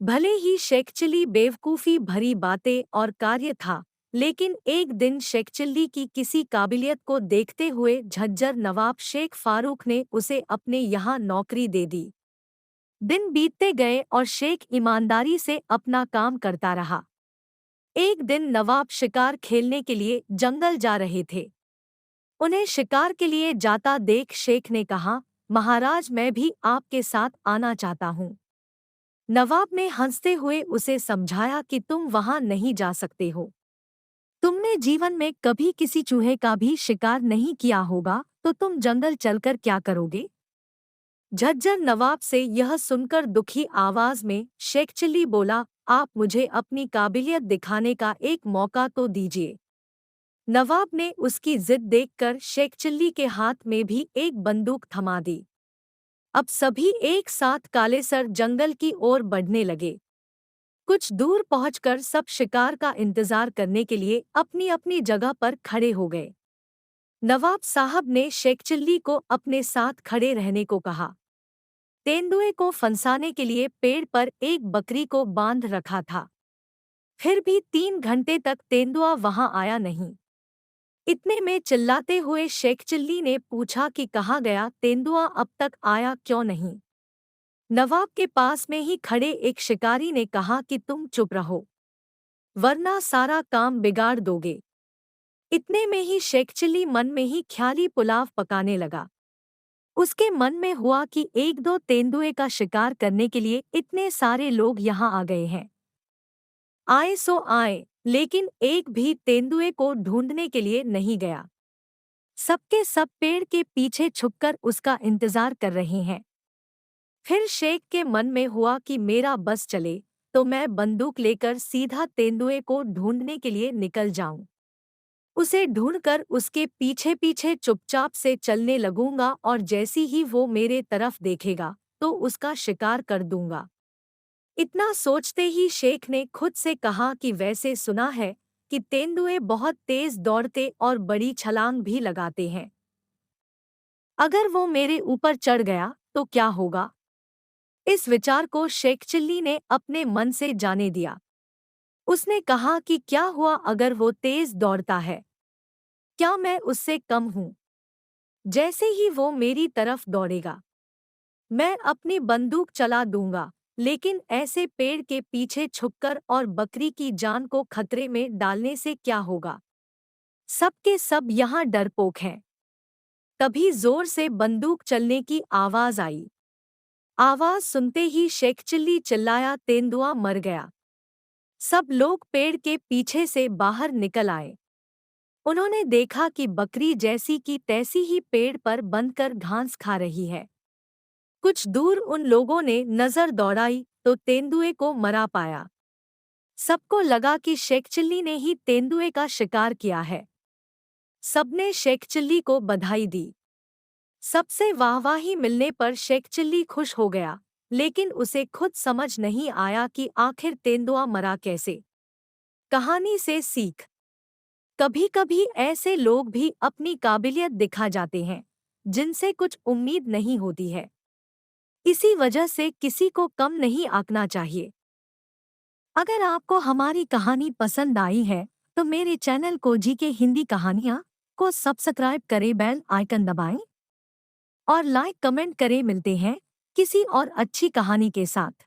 भले ही शेखचिल्ली बेवकूफ़ी भरी बातें और कार्य था, लेकिन एक दिन शेखचिल्ली की किसी काबिलियत को देखते हुए झज्जर नवाब शेख फारूक ने उसे अपने यहाँ नौकरी दे दी। दिन बीतते गए और शेख ईमानदारी से अपना काम करता रहा। एक दिन नवाब शिकार खेलने के लिए जंगल जा रहे थे। उन्हें शिकार के लिए जाता देख शेख ने कहा, महाराज मैं भी आपके साथ आना चाहता हूँ। नवाब ने हंसते हुए उसे समझाया कि तुम वहां नहीं जा सकते हो। तुमने जीवन में कभी किसी चूहे का भी शिकार नहीं किया होगा, तो तुम जंगल चलकर क्या करोगे? झज्जर नवाब से यह सुनकर दुखी आवाज में शेखचिल्ली बोला, आप मुझे अपनी काबिलियत दिखाने का एक मौका तो दीजिए। नवाब ने उसकी जिद देखकर शेखचिल्ली के हाथ में भी एक बंदूक थमा दी। अब सभी एक साथ कालेसर जंगल की ओर बढ़ने लगे। कुछ दूर पहुंचकर सब शिकार का इंतजार करने के लिए अपनी अपनी जगह पर खड़े हो गए। नवाब साहब ने शेखचिल्ली को अपने साथ खड़े रहने को कहा। तेंदुए को फंसाने के लिए पेड़ पर एक बकरी को बांध रखा था। फिर भी 3 घंटे तक तेंदुआ वहां आया नहीं। इतने में चिल्लाते हुए शेखचिल्ली ने पूछा कि कहाँ गया तेंदुआ, अब तक आया क्यों नहीं? नवाब के पास में ही खड़े एक शिकारी ने कहा कि तुम चुप रहो, वरना सारा काम बिगाड़ दोगे। इतने में ही शेखचिल्ली मन में ही ख्याली पुलाव पकाने लगा। उसके मन में हुआ कि एक दो तेंदुए का शिकार करने के लिए इतने सारे लोग यहाँ आ गए हैं। आए सो आए, लेकिन एक भी तेंदुए को ढूंढने के लिए नहीं गया। सबके सब पेड़ के पीछे छुपकर उसका इंतजार कर रहे हैं। फिर शेख के मन में हुआ कि मेरा बस चले तो मैं बंदूक लेकर सीधा तेंदुए को ढूंढने के लिए निकल जाऊं। उसे ढूंढकर उसके पीछे पीछे चुपचाप से चलने लगूंगा और जैसी ही वो मेरे तरफ देखेगा तो उसका शिकार कर दूंगा। इतना सोचते ही शेख ने खुद से कहा कि वैसे सुना है कि तेंदुए बहुत तेज दौड़ते और बड़ी छलांग भी लगाते हैं। अगर वो मेरे ऊपर चढ़ गया तो क्या होगा? इस विचार को शेखचिल्ली ने अपने मन से जाने दिया। उसने कहा कि क्या हुआ अगर वो तेज दौड़ता है? क्या मैं उससे कम हूँ? जैसे ही वो मेरी तरफ दौड़ेगा, मैं अपनी बंदूक चला दूंगा, लेकिन ऐसे पेड़ के पीछे छुपकर और बकरी की जान को खतरे में डालने से क्या होगा? सबके सब यहाँ डरपोक हैं। तभी जोर से बंदूक चलने की आवाज आई। आवाज सुनते ही शेखचिल्ली चिल्लाया, तेंदुआ मर गया। सब लोग पेड़ के पीछे से बाहर निकल आए। उन्होंने देखा कि बकरी जैसी की तैसी ही पेड़ पर बंधकर घास खा रही है। कुछ दूर उन लोगों ने नजर दौड़ाई तो तेंदुए को मरा पाया। सबको लगा कि शेखचिल्ली ने ही तेंदुए का शिकार किया है। सबने शेखचिल्ली को बधाई दी। सबसे वाहवाही मिलने पर शेखचिल्ली खुश हो गया, लेकिन उसे खुद समझ नहीं आया कि आखिर तेंदुआ मरा कैसे। कहानी से सीख। कभी कभी ऐसे लोग भी अपनी काबिलियत दिखा जाते हैं जिनसे कुछ उम्मीद नहीं होती है। इसी वजह से किसी को कम नहीं आंकना चाहिए। अगर आपको हमारी कहानी पसंद आई है तो मेरे चैनल को जीके हिंदी कहानियाँ को सब्सक्राइब करें, बेल आइकन दबाएं और लाइक कमेंट करें। मिलते हैं किसी और अच्छी कहानी के साथ।